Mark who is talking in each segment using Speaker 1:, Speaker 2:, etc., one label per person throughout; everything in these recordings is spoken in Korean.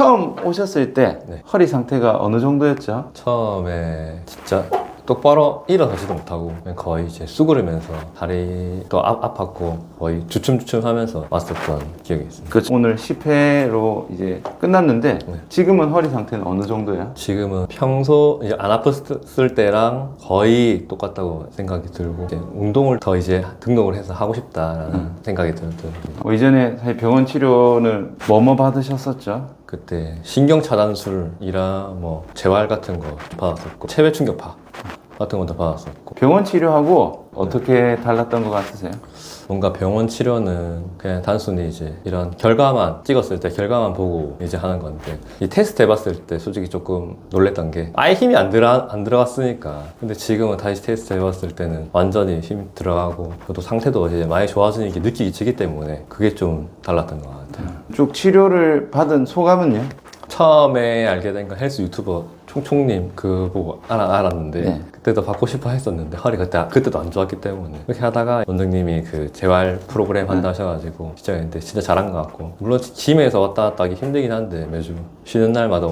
Speaker 1: 처음 오셨을 때
Speaker 2: 네.
Speaker 1: 허리 상태가 어느 정도였죠?
Speaker 2: 처음에 진짜 똑바로 일어서지도 못하고 그냥 거의 이제 쑥그리면서 다리도 아팠고 거의 주춤주춤 하면서 왔었던 기억이 있습니다.
Speaker 1: 그 오늘 10회로 이제 끝났는데
Speaker 2: 네.
Speaker 1: 지금은 허리 상태는 어느 정도야?
Speaker 2: 지금은 평소 이제 안 아팠을 때랑 거의 똑같다고 생각이 들고 이제 운동을 더 이제 등록을 해서 하고 싶다라는 생각이 들더라고요.
Speaker 1: 이전에 사실 병원 치료는 뭐뭐 받으셨었죠?
Speaker 2: 그때 신경 차단술이랑 뭐 재활 같은 거 받았었고 체외 충격파 같은 것도 받았었고
Speaker 1: 병원 치료하고 어떻게 달랐던 것 같으세요?
Speaker 2: 뭔가 병원 치료는 그냥 단순히 이제 이런 결과만 찍었을 때 결과만 보고 이제 하는 건데 이 테스트 해봤을 때 솔직히 조금 놀랬던 게 아예 힘이 안 들어갔으니까 근데 지금은 다시 테스트 해봤을 때는 완전히 힘이 들어가고 또 상태도 이제 많이 좋아지는 게 느끼기 때문에 그게 좀 달랐던 것 같아요.
Speaker 1: 쭉 치료를 받은 소감은요?
Speaker 2: 처음에 알게 된 건 헬스 유튜버 총총님 그 보고 알았는데
Speaker 1: 네.
Speaker 2: 그때도 받고 싶어 했었는데 허리가 그때도 안 좋았기 때문에 그렇게 하다가 원장님이 그 재활 프로그램 한다 하셔가지고 시작했는데 진짜 잘한 것 같고 물론 짐에서 왔다 갔다 하기 힘들긴 한데 매주 쉬는 날마다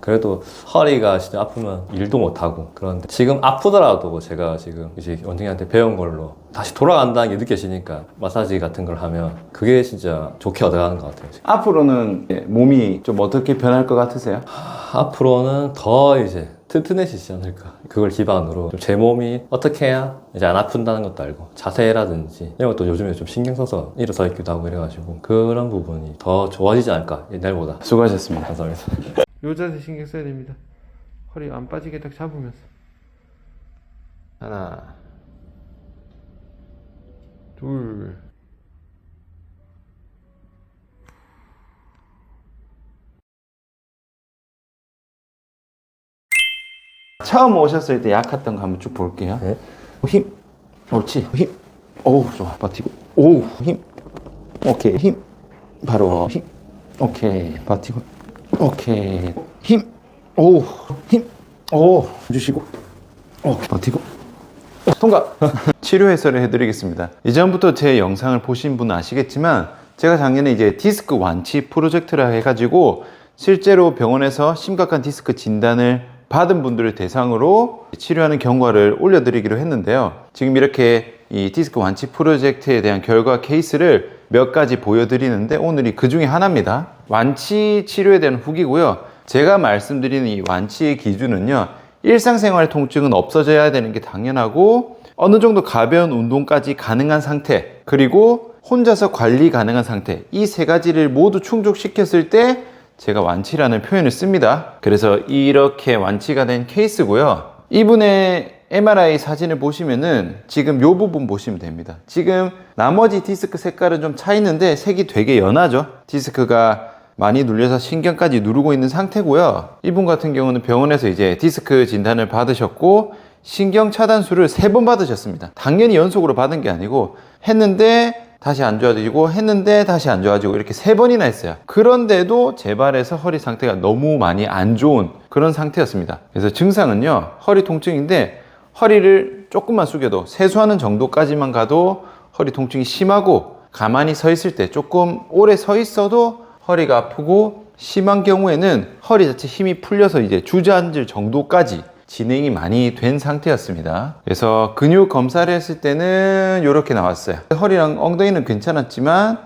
Speaker 2: 그래도 허리가 진짜 아프면 일도 못하고 그런데 지금 아프더라도 제가 지금 이제 원장님한테 배운 걸로 다시 돌아간다는 게 느껴지니까 마사지 같은 걸 하면 그게 진짜 좋게 얻어가는 것 같아요. 지금.
Speaker 1: 앞으로는 몸이 좀 어떻게 변할 것 같으세요?
Speaker 2: 앞으로는 더 이제 튼튼해지지 않을까. 그걸 기반으로 좀 제 몸이 어떻게 해야 이제 안 아픈다는 것도 알고 자세라든지 이런 것도 요즘에 좀 신경 써서 일어서 있기도 하고 이래가지고 그런 부분이 더 좋아지지 않을까 옛날보다.
Speaker 1: 수고하셨습니다.
Speaker 2: 감사합니다.
Speaker 1: 요 자세 신경 써야 됩니다. 허리 안 빠지게 딱 잡으면서 하나 둘 처음 오셨을 때 약했던 거 한번 쭉 볼게요.
Speaker 2: 네.
Speaker 1: 힘 옳지 힘 오우 좋아 버티고 오우 힘 오케이 힘 바로 힘 오케이 버티고 오케이 힘 오우 힘오 주시고 오케이 버티고 통과. 치료 해설을 해드리겠습니다. 이전부터 제 영상을 보신 분은 아시겠지만 제가 작년에 이제 디스크 완치 프로젝트라 해가지고 실제로 병원에서 심각한 디스크 진단을 받은 분들을 대상으로 치료하는 경과를 올려드리기로 했는데요. 지금 이렇게 이 디스크 완치 프로젝트에 대한 결과 케이스를 몇 가지 보여드리는데 오늘이 그 중에 하나입니다. 완치 치료에 대한 후기고요. 제가 말씀드리는 이 완치의 기준은요. 일상생활 통증은 없어져야 되는 게 당연하고 어느 정도 가벼운 운동까지 가능한 상태 그리고 혼자서 관리 가능한 상태 이 세 가지를 모두 충족시켰을 때 제가 완치라는 표현을 씁니다. 그래서 이렇게 완치가 된 케이스고요. 이분의 MRI 사진을 보시면은 지금 이 부분 보시면 됩니다. 지금 나머지 디스크 색깔은 좀 차 있는데 색이 되게 연하죠. 디스크가 많이 눌려서 신경까지 누르고 있는 상태고요. 이분 같은 경우는 병원에서 이제 디스크 진단을 받으셨고 신경 차단술을 3번 받으셨습니다. 당연히 연속으로 받은 게 아니고 했는데 다시 안 좋아지고 했는데 다시 안 좋아지고 이렇게 3번이나 했어요. 그런데도 재발해서 허리 상태가 너무 많이 안 좋은 그런 상태였습니다. 그래서 증상은요. 허리 통증인데 허리를 조금만 숙여도 세수하는 정도까지만 가도 허리 통증이 심하고 가만히 서 있을 때 조금 오래 서 있어도 허리가 아프고 심한 경우에는 허리 자체 힘이 풀려서 이제 주저앉을 정도까지 진행이 많이 된 상태였습니다. 그래서 근육 검사를 했을 때는 이렇게 나왔어요. 허리랑 엉덩이는 괜찮았지만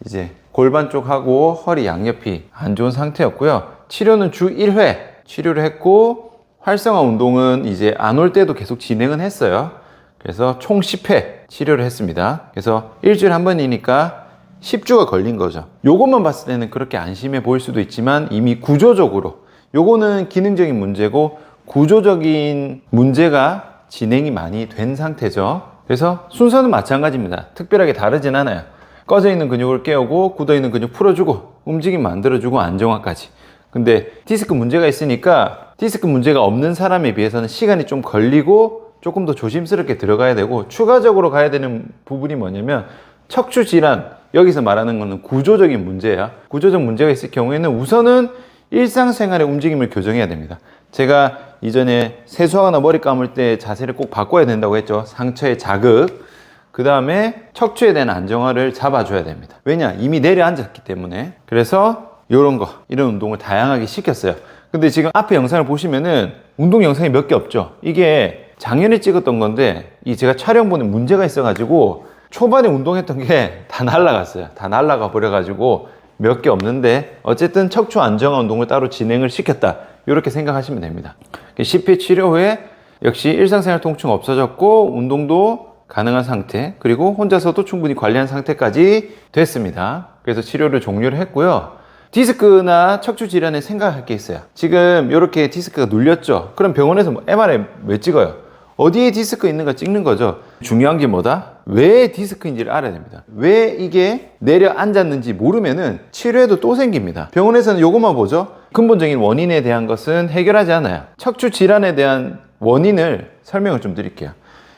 Speaker 1: 이제 골반 쪽하고 허리 양옆이 안 좋은 상태였고요. 치료는 주 1회 치료를 했고 활성화 운동은 이제 안 올 때도 계속 진행은 했어요. 그래서 총 10회 치료를 했습니다. 그래서 일주일에 한 번이니까 10주가 걸린 거죠. 요것만 봤을 때는 그렇게 안심해 보일 수도 있지만 이미 구조적으로 요거는 기능적인 문제고 구조적인 문제가 진행이 많이 된 상태죠. 그래서 순서는 마찬가지입니다. 특별하게 다르진 않아요. 꺼져 있는 근육을 깨우고 굳어 있는 근육 풀어주고 움직임 만들어주고 안정화까지. 근데 디스크 문제가 있으니까 디스크 문제가 없는 사람에 비해서는 시간이 좀 걸리고 조금 더 조심스럽게 들어가야 되고 추가적으로 가야 되는 부분이 뭐냐면 척추 질환, 여기서 말하는 거는 구조적인 문제야. 구조적 문제가 있을 경우에는 우선은 일상생활의 움직임을 교정해야 됩니다. 제가 이전에 세수하거나 머리 감을 때 자세를 꼭 바꿔야 된다고 했죠. 상처의 자극. 그 다음에 척추에 대한 안정화를 잡아줘야 됩니다. 왜냐? 이미 내려앉았기 때문에. 그래서 요런 거, 이런 운동을 다양하게 시켰어요. 근데 지금 앞에 영상을 보시면은 운동 영상이 몇 개 없죠. 이게 작년에 찍었던 건데 이 제가 촬영본에 문제가 있어가지고 초반에 운동했던 게 다 날라갔어요. 다 날라가 버려가지고 몇 개 없는데 어쨌든 척추 안정화 운동을 따로 진행을 시켰다, 이렇게 생각하시면 됩니다. CP 치료 후에 역시 일상생활 통증 없어졌고 운동도 가능한 상태, 그리고 혼자서도 충분히 관리한 상태까지 됐습니다. 그래서 치료를 종료를 했고요. 디스크나 척추 질환에 생각할 게 있어요. 지금 이렇게 디스크가 눌렸죠. 그럼 병원에서 뭐 MRI 왜 찍어요? 어디에 디스크 있는가 찍는 거죠. 중요한 게 뭐다? 왜 디스크인지를 알아야 됩니다. 왜 이게 내려앉았는지 모르면은 치료에도 또 생깁니다. 병원에서는 이것만 보죠. 근본적인 원인에 대한 것은 해결하지 않아요. 척추 질환에 대한 원인을 설명을 좀 드릴게요.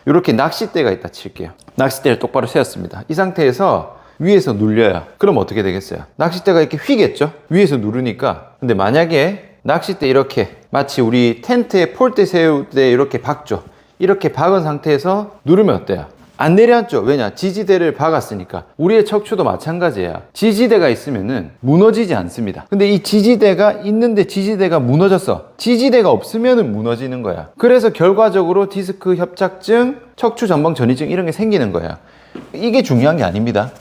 Speaker 1: 이렇게 낚싯대가 있다 칠게요. 낚싯대를 똑바로 세웠습니다. 이 상태에서 위에서 눌려요. 그럼 어떻게 되겠어요? 낚싯대가 이렇게 휘겠죠? 위에서 누르니까. 근데 만약에 낚싯대 이렇게 마치 우리 텐트에 폴대 세울 때 이렇게 박죠. 이렇게 박은 상태에서 누르면 어때요? 안 내려앉죠? 왜냐? 지지대를 박았으니까. 우리의 척추도 마찬가지예요. 지지대가 있으면은 무너지지 않습니다. 근데 이 지지대가 있는데 지지대가 무너졌어. 지지대가 없으면은 무너지는 거야. 그래서 결과적으로 디스크 협착증, 척추 전방 전이증 이런 게 생기는 거야. 이게 중요한 게 아닙니다.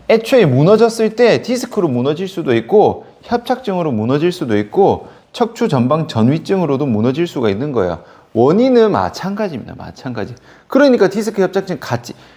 Speaker 1: 애초에 무너졌을 때 디스크로 무너질 수도 있고 협착증으로 무너질 수도 있고 척추 전방 전위증으로도 무너질 수가 있는 거예요. 원인은 마찬가지입니다. 마찬가지. 그러니까 디스크 협착증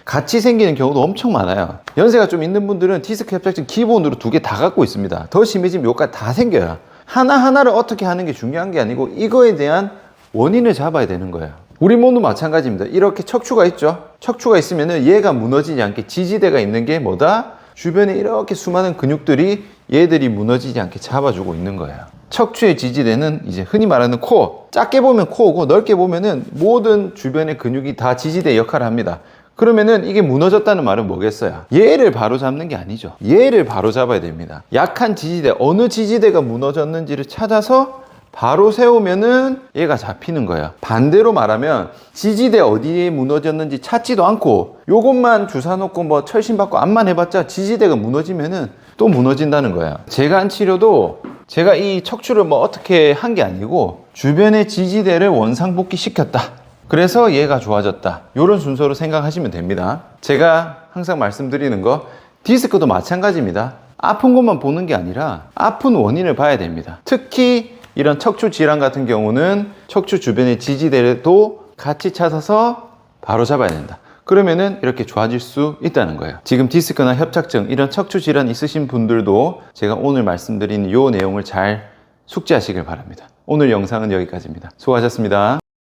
Speaker 1: 같이 생기는 경우도 엄청 많아요. 연세가 좀 있는 분들은 디스크 협착증 기본으로 2개 다 갖고 있습니다. 더 심해지면 요까지 다 생겨요. 하나하나를 어떻게 하는 게 중요한 게 아니고 이거에 대한 원인을 잡아야 되는 거예요. 우리 몸도 마찬가지입니다. 이렇게 척추가 있죠. 척추가 있으면은 얘가 무너지지 않게 지지대가 있는 게 뭐다? 주변에 이렇게 수많은 근육들이 얘들이 무너지지 않게 잡아주고 있는 거예요. 척추의 지지대는 이제 흔히 말하는 코어, 작게 보면 코어고 넓게 보면은 모든 주변의 근육이 다 지지대 역할을 합니다. 그러면은 이게 무너졌다는 말은 뭐겠어요? 얘를 바로 잡는 게 아니죠. 얘를 바로 잡아야 됩니다. 약한 지지대, 어느 지지대가 무너졌는지를 찾아서 바로 세우면은 얘가 잡히는 거예요. 반대로 말하면 지지대 어디에 무너졌는지 찾지도 않고 요것만 주사 놓고 뭐 철심 받고 암만 해봤자 지지대가 무너지면은 또 무너진다는 거예요. 제가 한 치료도 제가 이 척추를 뭐 어떻게 한 게 아니고 주변의 지지대를 원상복귀 시켰다. 그래서 얘가 좋아졌다. 이런 순서로 생각하시면 됩니다. 제가 항상 말씀드리는 거 디스크도 마찬가지입니다. 아픈 것만 보는 게 아니라 아픈 원인을 봐야 됩니다. 특히 이런 척추 질환 같은 경우는 척추 주변의 지지대도 같이 찾아서 바로 잡아야 된다. 그러면은 이렇게 좋아질 수 있다는 거예요. 지금 디스크나 협착증 이런 척추 질환 있으신 분들도 제가 오늘 말씀드린 이 내용을 잘 숙지하시길 바랍니다. 오늘 영상은 여기까지입니다. 수고하셨습니다.